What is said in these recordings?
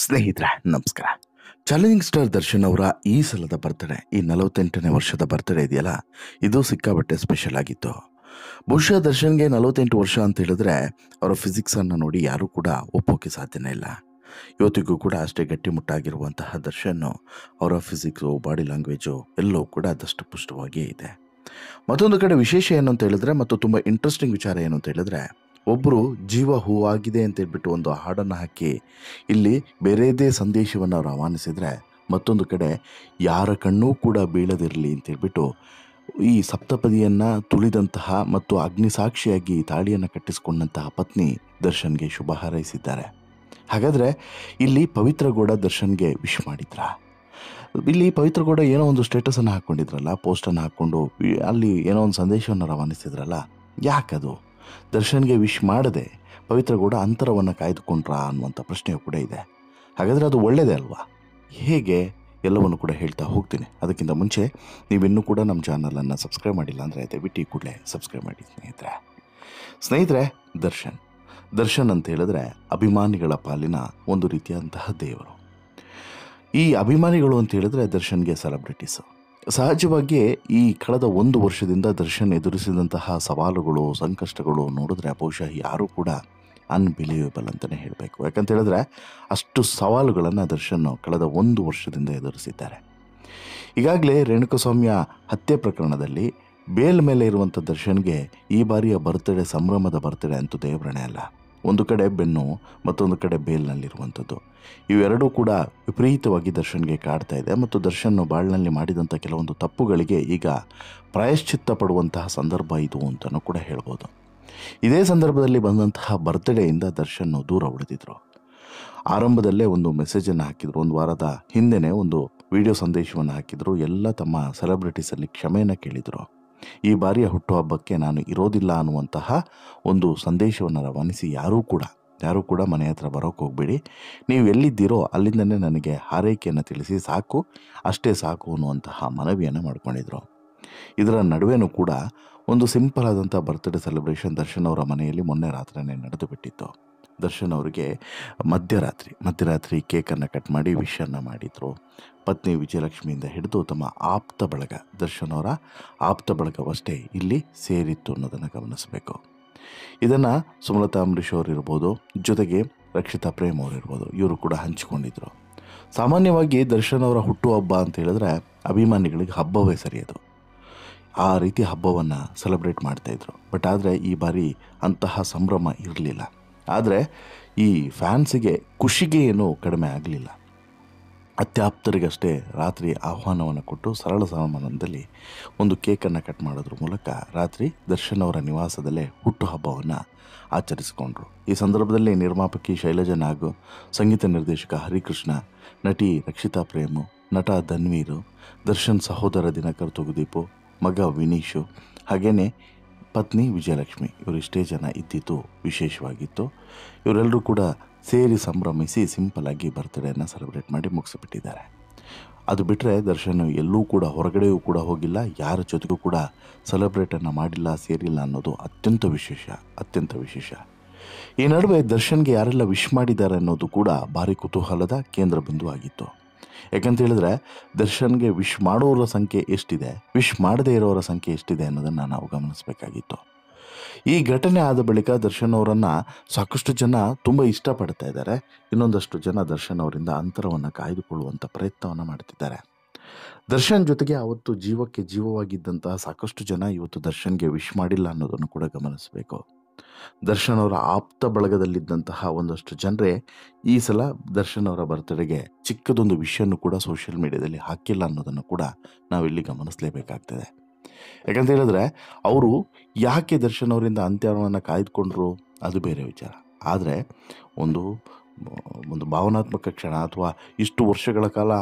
ಸ್ನೇಹಿತರೆ ನಮಸ್ಕಾರ. Challenging star Darshan ಅವರ ಈ ಸಲದ ಬರ್ತ್ಡೇ, ಈ 48ನೇ ವರ್ಷದ ಬರ್ತ್ಡೇ ಇದೆಯಲ್ಲ, ಇದು ಸಿಕ್ಕಾಬಟ್ಟೆ ಸ್ಪೆಷಲ್ ಆಗಿತ್ತು. ಬಹುಶಃ ದರ್ಶನ್ಗೆ 48 ವರ್ಷ ಅಂತ ಹೇಳಿದ್ರೆ ಅವರ ಫಿಸಿಕ್ಸನ್ನು ನೋಡಿ ಯಾರೂ ಕೂಡ ಒಪ್ಪೋಕೆ ಸಾಧ್ಯನೇ ಇಲ್ಲ. ಇವತ್ತಿಗೂ ಕೂಡ ಅಷ್ಟೇ ಗಟ್ಟಿಮುಟ್ಟಾಗಿರುವಂತಹ ದರ್ಶನ್ ಅವರ ಫಿಸಿಕ್ಸು, ಬಾಡಿ ಲ್ಯಾಂಗ್ವೇಜು ಎಲ್ಲವೂ ಕೂಡ ದಷ್ಟಪುಷ್ಟವಾಗಿಯೇ ಇದೆ. ಮತ್ತೊಂದು ಕಡೆ ವಿಶೇಷ ಏನು ಅಂತ ಹೇಳಿದ್ರೆ, ಮತ್ತು ತುಂಬ ಇಂಟ್ರೆಸ್ಟಿಂಗ್ ವಿಚಾರ ಏನು ಅಂತ ಹೇಳಿದ್ರೆ, ಒಬ್ಬರು ಜೀವ ಹೂವಾಗಿದೆ ಅಂತ ಹೇಳ್ಬಿಟ್ಟು ಒಂದು ಹಾಡನ್ನು ಹಾಕಿ ಇಲ್ಲಿ ಬೇರೆದೇ ಸಂದೇಶವನ್ನು ರವಾನಿಸಿದರೆ, ಮತ್ತೊಂದು ಕಡೆ ಯಾರ ಕಣ್ಣೂ ಕೂಡ ಬೀಳದಿರಲಿ ಅಂತ ಹೇಳ್ಬಿಟ್ಟು ಈ ಸಪ್ತಪದಿಯನ್ನು ತುಳಿದಂತಹ ಮತ್ತು ಅಗ್ನಿಸಾಕ್ಷಿಯಾಗಿ ತಾಳಿಯನ್ನು ಕಟ್ಟಿಸಿಕೊಂಡಂತಹ ಪತ್ನಿ ದರ್ಶನ್ಗೆ ಶುಭ ಹಾರೈಸಿದ್ದಾರೆ. ಹಾಗಾದರೆ ಇಲ್ಲಿ ಪವಿತ್ರ ಗೌಡ ದರ್ಶನ್ಗೆ ವಿಶ್ ಮಾಡಿದ್ರಾ? ಇಲ್ಲಿ ಪವಿತ್ರ ಗೌಡ ಏನೋ ಒಂದು ಸ್ಟೇಟಸನ್ನು ಹಾಕ್ಕೊಂಡಿದ್ರಲ್ಲ, ಪೋಸ್ಟನ್ನು ಹಾಕ್ಕೊಂಡು ಅಲ್ಲಿ ಏನೋ ಒಂದು ಸಂದೇಶವನ್ನು ರವಾನಿಸಿದ್ರಲ್ಲ, ಯಾಕದು? ದರ್ಶನ್ಗೆ ವಿಶ್ ಮಾಡದೆ ಪವಿತ್ರ ಗೌಡ ಅಂತರವನ್ನು ಕಾಯ್ದುಕೊಂಡ್ರಾ ಅನ್ನುವಂಥ ಪ್ರಶ್ನೆಯೂ ಕೂಡ ಇದೆ. ಹಾಗಾದರೆ ಅದು ಒಳ್ಳೆಯದೇ ಅಲ್ವಾ? ಹೇಗೆ ಎಲ್ಲವನ್ನು ಕೂಡ ಹೇಳ್ತಾ ಹೋಗ್ತೀನಿ. ಅದಕ್ಕಿಂತ ಮುಂಚೆ ನೀವಿನ್ನೂ ಕೂಡ ನಮ್ಮ ಚಾನಲನ್ನು ಸಬ್ಸ್ಕ್ರೈಬ್ ಮಾಡಿಲ್ಲ ಅಂದರೆ ದಯವಿಟ್ಟು ಈ ಕೂಡಲೇ ಸಬ್ಸ್ಕ್ರೈಬ್ ಮಾಡಿ ಸ್ನೇಹಿತರೆ. ದರ್ಶನ್ ಅಂತ ಹೇಳಿದ್ರೆ ಅಭಿಮಾನಿಗಳ ಪಾಲಿನ ಒಂದು ರೀತಿಯಾದಂತಹ ದೇವರು. ಈ ಅಭಿಮಾನಿಗಳು ಅಂತ ಹೇಳಿದ್ರೆ ದರ್ಶನ್ಗೆ ಸೆಲೆಬ್ರಿಟೀಸು. ಸಹಜವಾಗಿ ಈ ಕಳೆದ 1 ವರ್ಷದಿಂದ ದರ್ಶನ್ ಎದುರಿಸಿದಂತಹ ಸವಾಲುಗಳು, ಸಂಕಷ್ಟಗಳು ನೋಡಿದ್ರೆ ಬಹುಶಃ ಯಾರೂ ಕೂಡ ಅನ್ಬಿಲೀವೇಬಲ್ ಅಂತಲೇ ಹೇಳಬೇಕು. ಯಾಕಂತ ಹೇಳಿದ್ರೆ ಅಷ್ಟು ಸವಾಲುಗಳನ್ನು ದರ್ಶನ್ ಕಳೆದ 1 ವರ್ಷದಿಂದ ಎದುರಿಸಿದ್ದಾರೆ. ಈಗಾಗಲೇ ರೇಣುಕಸ್ವಾಮಿಯ ಹತ್ಯೆ ಪ್ರಕರಣದಲ್ಲಿ ಬೇಲ್ ಮೇಲೆ ಇರುವಂಥ ದರ್ಶನ್ಗೆ ಈ ಬಾರಿಯ ಬರ್ತ್ಡೇ ಸಂಭ್ರಮದ ಬರ್ತ್ಡೇ ಅಂತೂ ದೇವರಣೆ ಅಲ್ಲ. ಒಂದು ಕಡೆ ಬೆನ್ನು, ಮತ್ತೊಂದು ಕಡೆ ಬೇಲ್ನಲ್ಲಿರುವಂಥದ್ದು, ಇವೆರಡೂ ಕೂಡ ವಿಪರೀತವಾಗಿ ದರ್ಶನ್ಗೆ ಕಾಡ್ತಾ ಇದೆ. ಮತ್ತು ದರ್ಶನ್ ಬಾಳ್ನಲ್ಲಿ ಮಾಡಿದಂಥ ಕೆಲವೊಂದು ತಪ್ಪುಗಳಿಗೆ ಈಗ ಪ್ರಾಯಶ್ಚಿತ್ತ ಪಡುವಂತಹ ಸಂದರ್ಭ ಇದು ಅಂತಲೂ ಕೂಡ ಹೇಳ್ಬೋದು. ಇದೇ ಸಂದರ್ಭದಲ್ಲಿ ಬಂದಂತಹ ಬರ್ತ್ಡೇಯಿಂದ ದರ್ಶನ್ ದೂರ ಉಳಿದಿದ್ರು. ಆರಂಭದಲ್ಲೇ ಒಂದು ಮೆಸೇಜನ್ನು ಹಾಕಿದ್ರು, ಒಂದು ವಾರದ ಹಿಂದೆನೇ ಒಂದು ವಿಡಿಯೋ ಸಂದೇಶವನ್ನು ಹಾಕಿದ್ರು. ಎಲ್ಲ ತಮ್ಮ ಸೆಲೆಬ್ರಿಟೀಸಲ್ಲಿ ಕ್ಷಮೆಯನ್ನು ಕೇಳಿದರು. ಈ ಬಾರಿಯ ಹುಟ್ಟುಹಬ್ಬಕ್ಕೆ ನಾನು ಇರೋದಿಲ್ಲ ಅನ್ನುವಂತಹ ಒಂದು ಸಂದೇಶವನ್ನು ರವಾನಿಸಿ ಯಾರೂ ಕೂಡ ಮನೆ ಹತ್ರ ಬರೋಕ್ಕೆ ಹೋಗಬೇಡಿ, ನೀವು ಎಲ್ಲಿದ್ದೀರೋ ಅಲ್ಲಿಂದನೇ ನನಗೆ ಹಾರೈಕೆಯನ್ನು ತಿಳಿಸಿ ಸಾಕು, ಅಷ್ಟೇ ಸಾಕು ಅನ್ನುವಂತಹ ಮನವಿಯನ್ನು ಮಾಡ್ಕೊಂಡಿದ್ರು. ಇದರ ನಡುವೆನೂ ಕೂಡ ಒಂದು ಸಿಂಪಲ್ ಆದಂಥ ಬರ್ತ್ಡೇ ಸೆಲೆಬ್ರೇಷನ್ ದರ್ಶನ್ ಅವರ ಮನೆಯಲ್ಲಿ ಮೊನ್ನೆ ರಾತ್ರಿನೇ ನಡೆದು ಬಿಟ್ಟಿತ್ತು. ದರ್ಶನ್ ಅವರಿಗೆ ಮಧ್ಯರಾತ್ರಿ ಕೇಕನ್ನು ಕಟ್ ಮಾಡಿ ವಿಶನ್ನು ಮಾಡಿದರು. ಪತ್ನಿ ವಿಜಯಲಕ್ಷ್ಮಿಯಿಂದ ಹಿಡಿದು ತಮ್ಮ ಆಪ್ತ ಬಳಗ, ದರ್ಶನ್ ಅವರ ಆಪ್ತ ಬಳಗವಷ್ಟೇ ಇಲ್ಲಿ ಸೇರಿತ್ತು ಅನ್ನೋದನ್ನು ಗಮನಿಸಬೇಕು. ಇದನ್ನು ಸುಮಲತಾ ಅಂಬರೀಷ್ ಅವರಿರ್ಬೋದು, ಜೊತೆಗೆ ರಕ್ಷಿತಾ ಪ್ರೇಮ್ ಅವರಿರ್ಬೋದು, ಇವರು ಕೂಡ ಹಂಚಿಕೊಂಡಿದ್ರು. ಸಾಮಾನ್ಯವಾಗಿ ದರ್ಶನ್ ಅವರ ಹುಟ್ಟುಹಬ್ಬ ಅಂತ ಹೇಳಿದ್ರೆ ಅಭಿಮಾನಿಗಳಿಗೆ ಹಬ್ಬವೇ ಸರಿಯದು. ಆ ರೀತಿ ಹಬ್ಬವನ್ನು ಸೆಲೆಬ್ರೇಟ್ ಮಾಡ್ತಾಯಿದ್ರು. ಬಟ್ ಆದರೆ ಈ ಬಾರಿ ಅಂತಹ ಸಂಭ್ರಮ ಇರಲಿಲ್ಲ. ಆದರೆ ಈ ಫ್ಯಾನ್ಸಿಗೆ ಖುಷಿಗೆ ಏನೂ ಕಡಿಮೆ ಆಗಲಿಲ್ಲ. ಅತ್ಯಾಪ್ತರಿಗಷ್ಟೇ ರಾತ್ರಿ ಆಹ್ವಾನವನ್ನು ಕೊಟ್ಟು ಸರಳ ಸಮಾರಂಭದಲ್ಲಿ ಒಂದು ಕೇಕನ್ನು ಕಟ್ ಮಾಡೋದ್ರ ಮೂಲಕ ರಾತ್ರಿ ದರ್ಶನ್ ಅವರ ನಿವಾಸದಲ್ಲೇ ಹುಟ್ಟುಹಬ್ಬವನ್ನು ಆಚರಿಸಿಕೊಂಡ್ರು. ಈ ಸಂದರ್ಭದಲ್ಲಿ ನಿರ್ಮಾಪಕಿ ಶೈಲಜಾ ನಾಗು, ಸಂಗೀತ ನಿರ್ದೇಶಕ ಹರಿಕೃಷ್ಣ, ನಟಿ ರಕ್ಷಿತಾ ಪ್ರೇಮು, ನಟ ಧನ್ವೀರು, ದರ್ಶನ್ ಸಹೋದರ ದಿನಕರ್ ತುಗುದೀಪು, ಮಗ ವಿನೀಶು, ಹಾಗೆಯೇ ಪತ್ನಿ ವಿಜಯಲಕ್ಷ್ಮಿ, ಇವರಿಷ್ಟೇ ಜನ ಇದ್ದಿದ್ದು ವಿಶೇಷವಾಗಿತ್ತು. ಇವರೆಲ್ಲರೂ ಕೂಡ ಸೇರಿ ಸಂಭ್ರಮಿಸಿ ಸಿಂಪಲ್ಲಾಗಿ ಬರ್ತ್ಡೇನ ಸೆಲೆಬ್ರೇಟ್ ಮಾಡಿ ಮುಗಿಸಿಬಿಟ್ಟಿದ್ದಾರೆ. ಅದು ಬಿಟ್ಟರೆ ದರ್ಶನ್ ಎಲ್ಲೂ ಕೂಡ ಹೊರಗಡೆಯೂ ಕೂಡ ಹೋಗಿಲ್ಲ, ಯಾರ ಜೊತೆಗೂ ಕೂಡ ಸೆಲೆಬ್ರೇಟನ್ನು ಮಾಡಿಲ್ಲ, ಸೇರಿಲ್ಲ ಅನ್ನೋದು ಅತ್ಯಂತ ವಿಶೇಷ. ಈ ನಡುವೆ ದರ್ಶನ್ಗೆ ಯಾರೆಲ್ಲ ವಿಶ್ ಮಾಡಿದ್ದಾರೆ ಅನ್ನೋದು ಕೂಡ ಭಾರಿ ಕುತೂಹಲದ ಕೇಂದ್ರ ಬಿಂದು ಆಗಿತ್ತು. ಯಾಕಂತ ಹೇಳಿದ್ರೆ ದರ್ಶನ್ಗೆ ವಿಶ್ ಮಾಡೋರ ಸಂಖ್ಯೆ ಎಷ್ಟಿದೆ, ವಿಶ್ ಮಾಡದೇ ಇರೋರ ಸಂಖ್ಯೆ ಎಷ್ಟಿದೆ ಅನ್ನೋದನ್ನು ನಾವು ಗಮನಿಸಬೇಕಾಗಿತ್ತು. ಈ ಘಟನೆ ಆದ ಬಳಿಕ ದರ್ಶನ್ ಅವರನ್ನು ಸಾಕಷ್ಟು ಜನ ತುಂಬ ಇಷ್ಟಪಡ್ತಾ ಇದ್ದಾರೆ. ಇನ್ನೊಂದಷ್ಟು ಜನ ದರ್ಶನ್ ಅವರಿಂದ ಅಂತರವನ್ನು ಕಾಯ್ದುಕೊಳ್ಳುವಂಥ ಪ್ರಯತ್ನವನ್ನು ಮಾಡ್ತಿದ್ದಾರೆ. ದರ್ಶನ್ ಜೊತೆಗೆ ಅವತ್ತು ಜೀವಕ್ಕೆ ಜೀವವಾಗಿದ್ದಂತಹ ಸಾಕಷ್ಟು ಜನ ಇವತ್ತು ದರ್ಶನ್ಗೆ ವಿಶ್ ಮಾಡಿಲ್ಲ ಅನ್ನೋದನ್ನು ಕೂಡ ಗಮನಿಸಬೇಕು. ದರ್ಶನ್ ಅವರ ಆಪ್ತ ಬಳಗದಲ್ಲಿದ್ದಂತಹ ಒಂದಷ್ಟು ಜನರೇ ಈ ಸಲ ದರ್ಶನ್ ಅವರ ಬರ್ತ್ಡೇಗೆ ಚಿಕ್ಕದೊಂದು ವಿಷಯನ್ನು ಕೂಡ ಸೋಷಿಯಲ್ ಮೀಡಿಯಾದಲ್ಲಿ ಹಾಕಿಲ್ಲ ಅನ್ನೋದನ್ನು ಕೂಡ ನಾವಿಲ್ಲಿ ಗಮನಿಸಲೇಬೇಕಾಗ್ತದೆ. ಯಾಕಂತ ಹೇಳಿದ್ರೆ ಅವರು ಯಾಕೆ ದರ್ಶನ್ ಅವರಿಂದ ಅಂತ್ಯವನ್ನು ಕಾಯ್ದುಕೊಂಡ್ರು ಅದು ಬೇರೆ ವಿಚಾರ. ಆದರೆ ಒಂದು ಭಾವನಾತ್ಮಕ ಕ್ಷಣ, ಅಥವಾ ಇಷ್ಟು ವರ್ಷಗಳ ಕಾಲ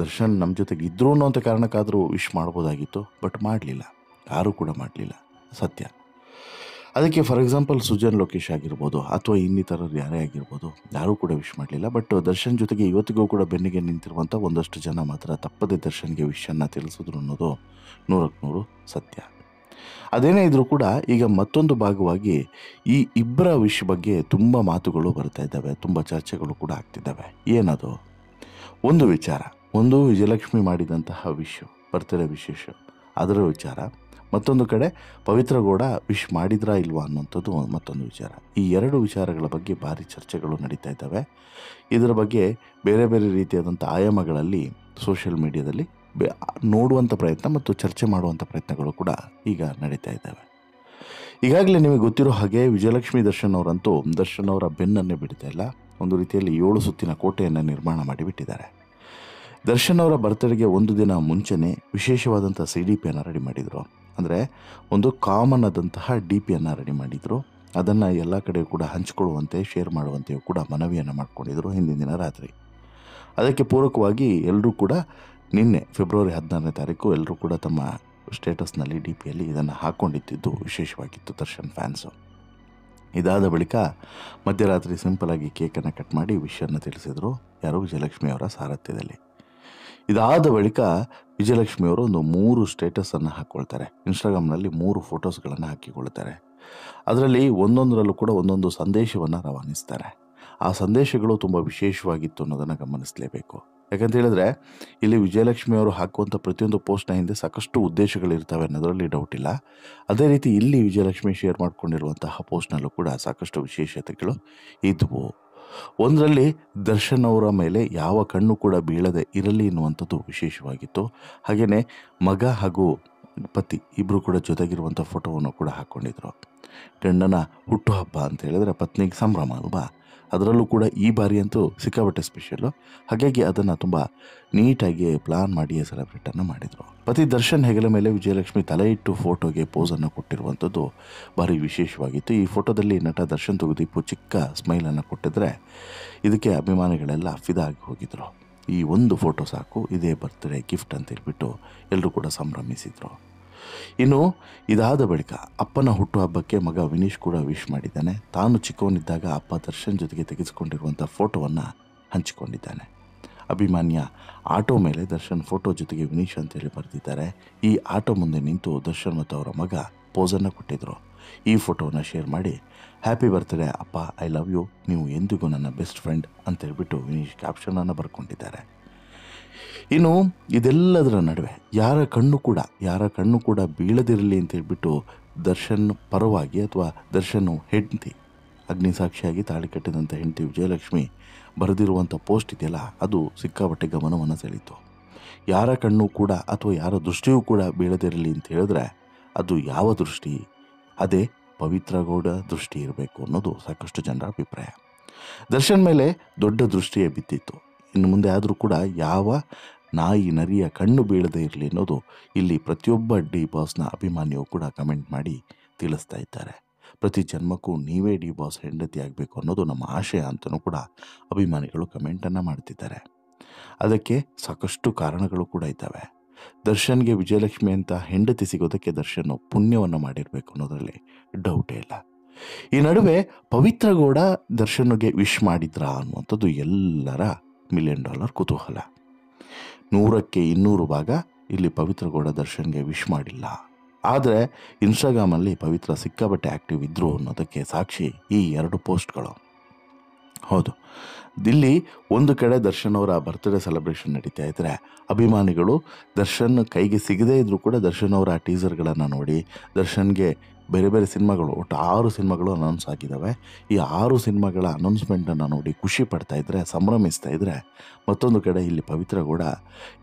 ದರ್ಶನ್ ನಮ್ಮ ಜೊತೆಗೆ ಇದ್ರೂ ಅನ್ನೋಂಥ ಕಾರಣಕ್ಕಾದರೂ ವಿಶ್ ಮಾಡ್ಬೋದಾಗಿತ್ತು. ಬಟ್ ಮಾಡಲಿಲ್ಲ, ಯಾರೂ ಕೂಡ ಮಾಡಲಿಲ್ಲ, ಸತ್ಯ. ಅದಕ್ಕೆ ಫಾರ್ ಎಕ್ಸಾಂಪಲ್ ಸುಜನ್ ಲೋಕೇಶ್ ಆಗಿರ್ಬೋದು, ಅಥವಾ ಇನ್ನಿತರರು ಯಾರೇ ಆಗಿರ್ಬೋದು, ಯಾರೂ ಕೂಡ ವಿಶ್ ಮಾಡಲಿಲ್ಲ. ಬಟ್ ದರ್ಶನ್ ಜೊತೆಗೆ ಇವತ್ತಿಗೂ ಕೂಡ ಬೆನ್ನಿಗೆ ನಿಂತಿರುವಂಥ ಒಂದಷ್ಟು ಜನ ಮಾತ್ರ ತಪ್ಪದೆ ದರ್ಶನ್ಗೆ ವಿಷಯನ್ನು ತಿಳಿಸಿದ್ರು ಅನ್ನೋದು 100% ಸತ್ಯ. ಅದೇನೇ ಇದ್ರೂ ಕೂಡ ಈಗ ಮತ್ತೊಂದು ಭಾಗವಾಗಿ ಈ ಇಬ್ಬರ ವಿಷಯ ಬಗ್ಗೆ ತುಂಬ ಮಾತುಗಳು ಬರ್ತಾ ಇದ್ದಾವೆ, ತುಂಬ ಚರ್ಚೆಗಳು ಕೂಡ ಆಗ್ತಿದ್ದಾವೆ. ಏನದು? ಒಂದು ವಿಚಾರ, ಒಂದು ವಿಜಯಲಕ್ಷ್ಮಿ ಮಾಡಿದಂತಹ ಬರ್ತ್ಡೇ ವಿಶೇಷ ಅದರ ವಿಚಾರ, ಮತ್ತೊಂದು ಕಡೆ ಪವಿತ್ರ ಗೌಡ ವಿಶ್ ಮಾಡಿದ್ರಾ ಇಲ್ವಾ ಅನ್ನೋಂಥದ್ದು ಮತ್ತೊಂದು ವಿಚಾರ. ಈ ಎರಡು ವಿಚಾರಗಳ ಬಗ್ಗೆ ಭಾರಿ ಚರ್ಚೆಗಳು ನಡೀತಾ ಇದ್ದಾವೆ. ಇದರ ಬಗ್ಗೆ ಬೇರೆ ಬೇರೆ ರೀತಿಯಾದಂಥ ಆಯಾಮಗಳಲ್ಲಿ ಸೋಷಿಯಲ್ ಮೀಡಿಯಾದಲ್ಲಿ ನೋಡುವಂಥ ಪ್ರಯತ್ನ ಮತ್ತು ಚರ್ಚೆ ಮಾಡುವಂಥ ಪ್ರಯತ್ನಗಳು ಕೂಡ ಈಗ ನಡೀತಾ ಇದ್ದಾವೆ. ಈಗಾಗಲೇ ನಿಮಗೆ ಗೊತ್ತಿರೋ ಹಾಗೆ ವಿಜಯಲಕ್ಷ್ಮಿ ದರ್ಶನ್ ಅವರಂತೂ ದರ್ಶನ್ ಅವರ ಬೆನ್ನನ್ನೇ ಬಿಡ್ತಾ ಇಲ್ಲ. ಒಂದು ರೀತಿಯಲ್ಲಿ 7 ಸುತ್ತಿನ ಕೋಟೆಯನ್ನು ನಿರ್ಮಾಣ ಮಾಡಿಬಿಟ್ಟಿದ್ದಾರೆ. ದರ್ಶನ್ ಅವರ ಬರ್ತ್ಡೇಗೆ ಒಂದು ದಿನ ಮುಂಚೆನೇ ವಿಶೇಷವಾದಂಥ CDPಯನ್ನು ರೆಡಿ ಮಾಡಿದರು. ಅಂದರೆ ಒಂದು ಕಾಮನ್ ಆದಂತಹ DPಯನ್ನು ರೆಡಿ ಮಾಡಿದರು. ಅದನ್ನು ಎಲ್ಲ ಕಡೆ ಕೂಡ ಹಂಚಿಕೊಳ್ಳುವಂತೆ, ಶೇರ್ ಮಾಡುವಂತೆಯೂ ಕೂಡ ಮನವಿಯನ್ನು ಮಾಡಿಕೊಂಡಿದ್ದರು ಹಿಂದಿನ ದಿನ ರಾತ್ರಿ. ಅದಕ್ಕೆ ಪೂರಕವಾಗಿ ಎಲ್ಲರೂ ಕೂಡ ನಿನ್ನೆ ಫೆಬ್ರವರಿ 16ನೇ ತಾರೀಕು ಎಲ್ಲರೂ ಕೂಡ ತಮ್ಮ ಸ್ಟೇಟಸ್ನಲ್ಲಿ DPಯಲ್ಲಿ ಇದನ್ನು ಹಾಕ್ಕೊಂಡಿದ್ದು ವಿಶೇಷವಾಗಿತ್ತು ದರ್ಶನ್ ಫ್ಯಾನ್ಸು. ಇದಾದ ಬಳಿಕ ಮಧ್ಯರಾತ್ರಿ ಸಿಂಪಲಾಗಿ ಕೇಕನ್ನು ಕಟ್ ಮಾಡಿ ವಿಷಯನ್ನು ತಿಳಿಸಿದರು ಯಾರು, ವಿಜಯಲಕ್ಷ್ಮಿ ಅವರ ಸಾರಥ್ಯದಲ್ಲಿ. ಇದಾದ ಬಳಿಕ ವಿಜಯಲಕ್ಷ್ಮಿ ಅವರು ಒಂದು 3 ಸ್ಟೇಟಸನ್ನು ಹಾಕ್ಕೊಳ್ತಾರೆ. ಇನ್ಸ್ಟಾಗ್ರಾಮ್ನಲ್ಲಿ 3 ಫೋಟೋಸ್ಗಳನ್ನು ಹಾಕಿಕೊಳ್ತಾರೆ. ಅದರಲ್ಲಿ ಒಂದೊಂದರಲ್ಲೂ ಕೂಡ ಒಂದೊಂದು ಸಂದೇಶವನ್ನು ರವಾನಿಸ್ತಾರೆ. ಆ ಸಂದೇಶಗಳು ತುಂಬ ವಿಶೇಷವಾಗಿತ್ತು ಅನ್ನೋದನ್ನು ಗಮನಿಸಲೇಬೇಕು. ಯಾಕಂತ ಹೇಳಿದ್ರೆ ಇಲ್ಲಿ ವಿಜಯಲಕ್ಷ್ಮಿ ಅವರು ಹಾಕುವಂಥ ಪ್ರತಿಯೊಂದು ಪೋಸ್ಟ್ನ ಹಿಂದೆ ಸಾಕಷ್ಟು ಉದ್ದೇಶಗಳಿರ್ತವೆ ಅನ್ನೋದರಲ್ಲಿ ಡೌಟ್ ಇಲ್ಲ. ಅದೇ ರೀತಿ ಇಲ್ಲಿ ವಿಜಯಲಕ್ಷ್ಮಿ ಶೇರ್ ಮಾಡಿಕೊಂಡಿರುವಂತಹ ಪೋಸ್ಟ್ನಲ್ಲೂ ಕೂಡ ಸಾಕಷ್ಟು ವಿಶೇಷತೆಗಳು ಇದ್ದವು. ಒಂದರಲ್ಲಿ ದರ್ಶನ್ ಅವರ ಮೇಲೆ ಯಾವ ಕಣ್ಣು ಕೂಡ ಬೀಳದೆ ಇರಲಿ ಎನ್ನುವಂಥದ್ದು ವಿಶೇಷವಾಗಿತ್ತು. ಹಾಗೆಯೇ ಮಗ ಹಾಗೂ ಪತಿ ಇಬ್ಬರು ಕೂಡ ಜೊತೆಗಿರುವಂಥ ಫೋಟೋವನ್ನು ಕೂಡ ಹಾಕ್ಕೊಂಡಿದ್ರು. ಗಂಡನ ಹುಟ್ಟುಹಬ್ಬ ಅಂತ ಹೇಳಿದ್ರೆ ಪತ್ನಿಗೆ ಸಂಭ್ರಮ ಅಲ್ವಾ? ಅದರಲ್ಲೂ ಕೂಡ ಈ ಬಾರಿ ಅಂತೂ ಸಿಕ್ಕಾಪಟ್ಟೆ ಸ್ಪೆಷಲ್ಲು. ಹಾಗಾಗಿ ಅದನ್ನು ತುಂಬ ನೀಟಾಗಿ ಪ್ಲಾನ್ ಮಾಡಿ ಸೆಲೆಬ್ರೇಟನ್ನು ಮಾಡಿದರು. ಪತಿ ದರ್ಶನ್ ಹೆಗಲ ಮೇಲೆ ವಿಜಯಲಕ್ಷ್ಮಿ ತಲೆ ಇಟ್ಟು ಫೋಟೋಗೆ ಪೋಸನ್ನು ಕೊಟ್ಟಿರುವಂಥದ್ದು ಭಾರಿ ವಿಶೇಷವಾಗಿತ್ತು. ಈ ಫೋಟೋದಲ್ಲಿ ನಟ ದರ್ಶನ್ ತೆಗೆದಿಪ್ಪು ಚಿಕ್ಕ ಸ್ಮೈಲನ್ನು ಕೊಟ್ಟಿದ್ರೆ ಇದಕ್ಕೆ ಅಭಿಮಾನಿಗಳೆಲ್ಲ ಫಿದಾ ಆಗಿ ಹೋಗಿದ್ರು. ಈ ಒಂದು ಫೋಟೋ ಸಾಕು, ಇದೇ ಬರ್ತ್ಡೇ ಗಿಫ್ಟ್ ಅಂತ ಹೇಳ್ಬಿಟ್ಟು ಎಲ್ಲರೂ ಕೂಡ ಸಂಭ್ರಮಿಸಿದರು. ಇನ್ನು ಇದಾದ ಬಳಿಕ ಅಪ್ಪನ ಹುಟ್ಟುಹಬ್ಬಕ್ಕೆ ಮಗ ವಿನೀಶ್ ಕೂಡ ವಿಶ್ ಮಾಡಿದ್ದಾನೆ. ತಾನು ಚಿಕ್ಕವನಿದ್ದಾಗ ಅಪ್ಪ ದರ್ಶನ್ ಜೊತೆಗೆ ತೆಗೆದುಕೊಂಡಿರುವಂಥ ಫೋಟೋವನ್ನು ಹಂಚಿಕೊಂಡಿದ್ದಾನೆ. ಅಭಿಮಾನಿಯ ಆಟೋ ಮೇಲೆ ದರ್ಶನ್ ಫೋಟೋ ಜೊತೆಗೆ ವಿನೀಶ್ ಅಂತೇಳಿ ಬರೆದಿದ್ದಾರೆ. ಈ ಆಟೋ ಮುಂದೆ ನಿಂತು ದರ್ಶನ್ ಮತ್ತು ಅವರ ಮಗ ಪೋಸನ್ನು ಕೊಟ್ಟಿದ್ದರು. ಈ ಫೋಟೋವನ್ನು ಶೇರ್ ಮಾಡಿ ಹ್ಯಾಪಿ ಬರ್ತ್ಡೇ ಅಪ್ಪ, ಐ ಲವ್ ಯು, ನೀವು ಎಂದಿಗೂ ನನ್ನ ಬೆಸ್ಟ್ ಫ್ರೆಂಡ್ ಅಂತೇಳ್ಬಿಟ್ಟು ವಿನೀಶ್ ಕ್ಯಾಪ್ಷನನ್ನು ಬರ್ಕೊಂಡಿದ್ದಾರೆ. ಇನ್ನು ಇದೆಲ್ಲದರ ನಡುವೆ ಯಾರ ಕಣ್ಣು ಕೂಡ ಬೀಳದಿರಲಿ ಅಂತೇಳ್ಬಿಟ್ಟು ದರ್ಶನ್ ಪರವಾಗಿ ಅಥವಾ ದರ್ಶನ್ ಹೆಂಡತಿ, ಅಗ್ನಿಸಾಕ್ಷಿಯಾಗಿ ತಾಳಿ ಕಟ್ಟಿದಂಥ ಹೆಂಡತಿ ವಿಜಯಲಕ್ಷ್ಮಿ ಬರೆದಿರುವಂಥ ಪೋಸ್ಟ್ ಇದೆಯಲ್ಲ, ಅದು ಸಿಕ್ಕಾಪಟ್ಟೆ ಗಮನವನ್ನು ಸೆಳೀತು. ಯಾರ ಕಣ್ಣು ಕೂಡ ಅಥವಾ ಯಾರ ದೃಷ್ಟಿಯೂ ಕೂಡ ಬೀಳದಿರಲಿ ಅಂತ ಹೇಳಿದ್ರೆ ಅದು ಯಾವ ದೃಷ್ಟಿ? ಅದೇ ಪವಿತ್ರ ಗೌಡ ದೃಷ್ಟಿ ಇರಬೇಕು ಅನ್ನೋದು ಸಾಕಷ್ಟು ಜನರ ಅಭಿಪ್ರಾಯ. ದರ್ಶನ್ ಮೇಲೆ ದೊಡ್ಡ ದೃಷ್ಟಿಯೇ ಬಿದ್ದಿತ್ತು. ಇನ್ನು ಮುಂದೆ ಆದರೂ ಕೂಡ ಯಾವ ನಾಯಿ ನರಿಯ ಕಣ್ಣು ಬೀಳದೇ ಇರಲಿ ಅನ್ನೋದು ಇಲ್ಲಿ ಪ್ರತಿಯೊಬ್ಬ ಡಿ ಬಾಸ್ನ ಅಭಿಮಾನಿಯೂ ಕೂಡ ಕಮೆಂಟ್ ಮಾಡಿ ತಿಳಿಸ್ತಾ ಇದ್ದಾರೆ. ಪ್ರತಿ ಜನ್ಮಕ್ಕೂ ನೀವೇ ಡಿ ಬಾಸ್ ಹೆಂಡತಿ ಆಗಬೇಕು ಅನ್ನೋದು ನಮ್ಮ ಆಶಯ ಅಂತಲೂ ಕೂಡ ಅಭಿಮಾನಿಗಳು ಕಮೆಂಟನ್ನು ಮಾಡ್ತಿದ್ದಾರೆ. ಅದಕ್ಕೆ ಸಾಕಷ್ಟು ಕಾರಣಗಳು ಕೂಡ ಇದ್ದಾವೆ. ದರ್ಶನ್ಗೆ ವಿಜಯಲಕ್ಷ್ಮಿ ಅಂತ ಹೆಂಡತಿ ಸಿಗೋದಕ್ಕೆ ದರ್ಶನ್ ಪುಣ್ಯವನ್ನು ಮಾಡಿರಬೇಕು ಅನ್ನೋದರಲ್ಲಿ ಡೌಟೇ ಇಲ್ಲ. ಈ ನಡುವೆ ಪವಿತ್ರ ಗೌಡ ದರ್ಶನ್ಗೆ ವಿಶ್ ಮಾಡಿದ್ರಾ ಅನ್ನುವಂಥದ್ದು ಎಲ್ಲರ $1 ಮಿಲಿಯನ್ ಕುತೂಹಲ. 100ಕ್ಕೆ 200 ಭಾಗ ಇಲ್ಲಿ ಪವಿತ್ರ ಗೌಡ ದರ್ಶನ್ಗೆ ವಿಶ್ ಮಾಡಿಲ್ಲ. ಆದರೆ ಇನ್ಸ್ಟಾಗ್ರಾಮಲ್ಲಿ ಪವಿತ್ರ ಸಿಕ್ಕಾಬಟ್ಟೆ ಆ್ಯಕ್ಟಿವ್ ಇದ್ದರು ಅನ್ನೋದಕ್ಕೆ ಸಾಕ್ಷಿ ಈ 2 ಪೋಸ್ಟ್ಗಳು. ಹೌದು, ಇಲ್ಲಿ ಒಂದು ಕಡೆ ದರ್ಶನ್ ಅವರ ಬರ್ತ್ಡೇ ಸೆಲೆಬ್ರೇಷನ್ ನಡೀತಾ ಇದ್ದರೆ ಅಭಿಮಾನಿಗಳು ದರ್ಶನ್ ಕೈಗೆ ಸಿಗದೇ ಇದ್ದರೂ ಕೂಡ ದರ್ಶನ್ ಅವರ ಟೀಸರ್ಗಳನ್ನು ನೋಡಿ ದರ್ಶನ್ಗೆ ಬೇರೆ ಬೇರೆ ಸಿನಿಮಾಗಳು, ಒಟ್ಟು 6 ಸಿನಿಮಾಗಳು ಅನೌನ್ಸ್ ಆಗಿದ್ದಾವೆ. ಈ 6 ಸಿನಿಮಾಗಳ ಅನೌನ್ಸ್ಮೆಂಟನ್ನು ನೋಡಿ ಖುಷಿ ಪಡ್ತಾ ಇದ್ದರೆ, ಸಂಭ್ರಮಿಸ್ತಾ ಇದ್ದರೆ, ಮತ್ತೊಂದು ಕಡೆ ಇಲ್ಲಿ ಪವಿತ್ರ ಗೌಡ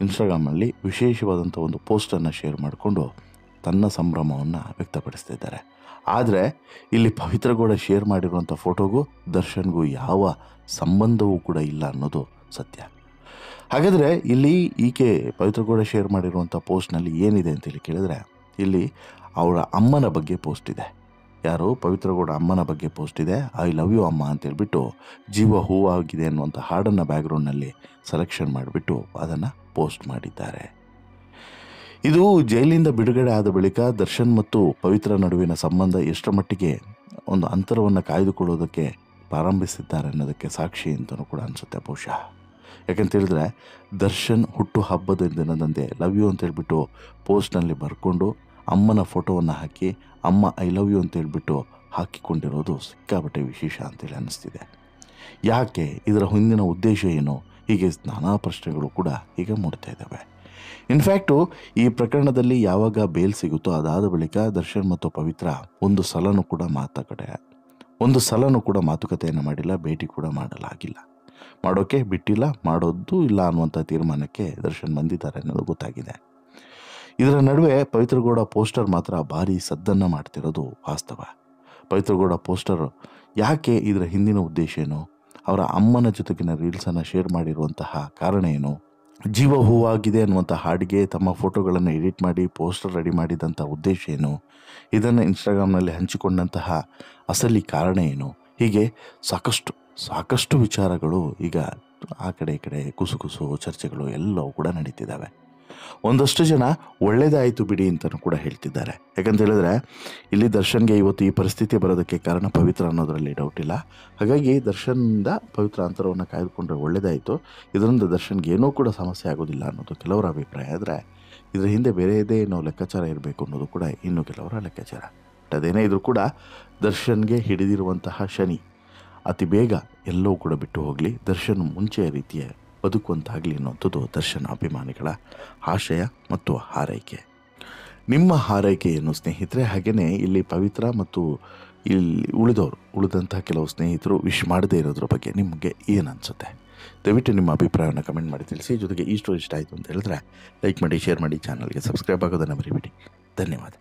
ಇನ್ಸ್ಟಾಗ್ರಾಮಲ್ಲಿ ವಿಶೇಷವಾದಂಥ ಒಂದು ಪೋಸ್ಟನ್ನು ಶೇರ್ ಮಾಡಿಕೊಂಡು ತನ್ನ ಸಂಭ್ರಮವನ್ನು ವ್ಯಕ್ತಪಡಿಸ್ತಿದ್ದಾರೆ. ಆದರೆ ಇಲ್ಲಿ ಪವಿತ್ರ ಗೌಡ ಶೇರ್ ಮಾಡಿರುವಂಥ ಫೋಟೋಗೂ ದರ್ಶನ್ಗೂ ಯಾವ ಸಂಬಂಧವೂ ಕೂಡ ಇಲ್ಲ ಅನ್ನೋದು ಸತ್ಯ. ಹಾಗಾದರೆ ಇಲ್ಲಿ ಈಕೆ ಪವಿತ್ರ ಗೌಡ ಶೇರ್ ಮಾಡಿರುವಂಥ ಪೋಸ್ಟ್ನಲ್ಲಿ ಏನಿದೆ ಅಂತೇಳಿ ಕೇಳಿದ್ರೆ, ಇಲ್ಲಿ ಅವರ ಅಮ್ಮನ ಬಗ್ಗೆ ಪೋಸ್ಟ್ ಇದೆ. ಯಾರು? ಪವಿತ್ರ ಗೌಡ ಅಮ್ಮನ ಬಗ್ಗೆ ಪೋಸ್ಟ್ ಇದೆ. ಐ ಲವ್ ಯು ಅಮ್ಮ ಅಂತೇಳ್ಬಿಟ್ಟು ಜೀವ ಹೂವಾಗಿದೆ ಅನ್ನುವಂಥ ಹಾಡನ್ನು ಬ್ಯಾಕ್ಗ್ರೌಂಡ್ನಲ್ಲಿ ಸೆಲೆಕ್ಷನ್ ಮಾಡಿಬಿಟ್ಟು ಅದನ್ನು ಪೋಸ್ಟ್ ಮಾಡಿದ್ದಾರೆ. ಇದು ಜೈಲಿಂದ ಬಿಡುಗಡೆ ಆದ ಬಳಿಕ ದರ್ಶನ್ ಮತ್ತು ಪವಿತ್ರ ನಡುವಿನ ಸಂಬಂಧ ಎಷ್ಟರ ಮಟ್ಟಿಗೆ ಒಂದು ಅಂತರವನ್ನು ಕಾಯ್ದುಕೊಳ್ಳೋದಕ್ಕೆ ಪ್ರಾರಂಭಿಸಿದ್ದಾರೆ ಅನ್ನೋದಕ್ಕೆ ಸಾಕ್ಷಿ ಅಂತಲೂ ಕೂಡ ಅನಿಸುತ್ತೆ ಬಹುಶಃ. ಯಾಕಂತ ಹೇಳಿದ್ರೆ ದರ್ಶನ್ ಹುಟ್ಟು ಹಬ್ಬದ ದಿನದಂದೇ ಲವ್ ಯು ಅಂತೇಳ್ಬಿಟ್ಟು ಪೋಸ್ಟ್ನಲ್ಲಿ ಬರ್ಕೊಂಡು ಅಮ್ಮನ ಫೋಟೋವನ್ನು ಹಾಕಿ ಅಮ್ಮ ಐ ಲವ್ ಯು ಅಂತ ಹೇಳ್ಬಿಟ್ಟು ಹಾಕಿಕೊಂಡಿರೋದು ಸಿಕ್ಕಾಪಟ್ಟೆ ವಿಶೇಷ ಅಂತೇಳಿ ಅನ್ನಿಸ್ತಿದೆ. ಯಾಕೆ, ಇದರ ಹಿಂದಿನ ಉದ್ದೇಶ ಏನು, ಹೀಗೆ ನಾನಾ ಪ್ರಶ್ನೆಗಳು ಕೂಡ ಈಗ ಮೂಡ್ತಾ ಇದ್ದಾವೆ. ಇನ್ಫ್ಯಾಕ್ಟು ಈ ಪ್ರಕರಣದಲ್ಲಿ ಯಾವಾಗ ಬೇಲ್ ಸಿಗುತ್ತೋ ಅದಾದ ಬಳಿಕ ದರ್ಶನ್ ಮತ್ತು ಪವಿತ್ರ ಒಂದು ಸಲನೂ ಕೂಡ ಮಾತುಕತೆಯನ್ನು ಮಾಡಿಲ್ಲ, ಭೇಟಿ ಕೂಡ ಮಾಡಲಾಗಿಲ್ಲ. ಮಾಡೋಕ್ಕೆ ಬಿಟ್ಟಿಲ್ಲ, ಮಾಡೋದು ಇಲ್ಲ ಅನ್ನುವಂಥ ತೀರ್ಮಾನಕ್ಕೆ ದರ್ಶನ್ ಬಂದಿದ್ದಾರೆ ಅನ್ನೋದು ಗೊತ್ತಾಗಿದೆ. ಇದರ ನಡುವೆ ಪವಿತ್ರಗೌಡ ಪೋಸ್ಟರ್ ಮಾತ್ರ ಭಾರಿ ಸದ್ದನ್ನು ಮಾಡ್ತಿರೋದು ವಾಸ್ತವ. ಪವಿತ್ರಗೌಡ ಪೋಸ್ಟರ್ ಯಾಕೆ, ಇದರ ಹಿಂದಿನ ಉದ್ದೇಶ ಏನು, ಅವರ ಅಮ್ಮನ ಜೊತೆಗಿನ ರೀಲ್ಸನ್ನು ಶೇರ್ ಮಾಡಿರುವಂತಹ ಕಾರಣ ಏನು, ಜೀವ ಹೂವಾಗಿದೆ ಅನ್ನುವಂಥ ಹಾಡಿಗೆ ತಮ್ಮ ಫೋಟೋಗಳನ್ನು ಎಡಿಟ್ ಮಾಡಿ ಪೋಸ್ಟರ್ ರೆಡಿ ಮಾಡಿದಂಥ ಉದ್ದೇಶ ಏನು, ಇದನ್ನು ಇನ್ಸ್ಟಾಗ್ರಾಮ್ನಲ್ಲಿ ಹಂಚಿಕೊಂಡಂತಹ ಅಸಲಿ ಕಾರಣ ಏನು, ಹೀಗೆ ಸಾಕಷ್ಟು ವಿಚಾರಗಳು ಈಗ ಆ ಕಡೆ ಈ ಕಡೆ ಕುಸುಕುಸು ಚರ್ಚೆಗಳು ಎಲ್ಲವೂ ಕೂಡ ನಡೀತಿದ್ದಾವೆ. ಒಂದಷ್ಟು ಜನ ಒಳ್ಳೇದಾಯಿತು ಬಿಡಿ ಅಂತಲೂ ಕೂಡ ಹೇಳ್ತಿದ್ದಾರೆ. ಯಾಕಂತ ಹೇಳಿದ್ರೆ ಇಲ್ಲಿ ದರ್ಶನ್ಗೆ ಇವತ್ತು ಈ ಪರಿಸ್ಥಿತಿ ಬರೋದಕ್ಕೆ ಕಾರಣ ಪವಿತ್ರ ಅನ್ನೋದರಲ್ಲಿ ಡೌಟ್ ಇಲ್ಲ. ಹಾಗಾಗಿ ದರ್ಶನ್ದ ಪವಿತ್ರ ಅಂತರವನ್ನು ಕಾಯ್ದುಕೊಂಡ್ರೆ ಒಳ್ಳೇದಾಯಿತು, ಇದರಿಂದ ದರ್ಶನ್ಗೆ ಏನೂ ಕೂಡ ಸಮಸ್ಯೆ ಆಗೋದಿಲ್ಲ ಅನ್ನೋದು ಕೆಲವರ ಅಭಿಪ್ರಾಯ. ಆದರೆ ಇದರ ಹಿಂದೆ ಬೇರೆಯದೇ ಏನೋ ಲೆಕ್ಕಾಚಾರ ಇರಬೇಕು ಅನ್ನೋದು ಕೂಡ ಇನ್ನು ಕೆಲವರ ಲೆಕ್ಕಾಚಾರ. ಅದೇನೇ ಇದ್ರೂ ಕೂಡ ದರ್ಶನ್ಗೆ ಹಿಡಿದಿರುವಂತಹ ಶನಿ ಅತಿ ಬೇಗ ಎಲ್ಲವೂ ಕೂಡ ಬಿಟ್ಟು ಹೋಗಲಿ, ದರ್ಶನ್ ಮುಂಚೆಯ ರೀತಿಯ ಬದುಕುವಂತಾಗಲಿ ಅನ್ನೋಂಥದ್ದು ದರ್ಶನ್ ಅಭಿಮಾನಿಗಳ ಆಶಯ ಮತ್ತು ಹಾರೈಕೆ. ನಿಮ್ಮ ಹಾರೈಕೆ ಏನು ಸ್ನೇಹಿತರೆ? ಹಾಗೆಯೇ ಇಲ್ಲಿ ಪವಿತ್ರ ಮತ್ತು ಇಲ್ಲಿ ಉಳಿದಂಥ ಕೆಲವು ಸ್ನೇಹಿತರು ವಿಶ್ ಮಾಡದೇ ಇರೋದ್ರ ಬಗ್ಗೆ ನಿಮಗೆ ಏನು ಅನಿಸುತ್ತೆ? ದಯವಿಟ್ಟು ನಿಮ್ಮ ಅಭಿಪ್ರಾಯವನ್ನು ಕಮೆಂಟ್ ಮಾಡಿ ತಿಳಿಸಿ. ಜೊತೆಗೆ ಈ ಸ್ಟೋರಿ ಇಷ್ಟ ಆಯಿತು ಅಂತ ಹೇಳಿದ್ರೆ ಲೈಕ್ ಮಾಡಿ, ಶೇರ್ ಮಾಡಿ, ಚಾನಲ್ಗೆ ಸಬ್ಸ್ಕ್ರೈಬ್ ಆಗೋದನ್ನು ಮರಿಬೇಡಿ. ಧನ್ಯವಾದ.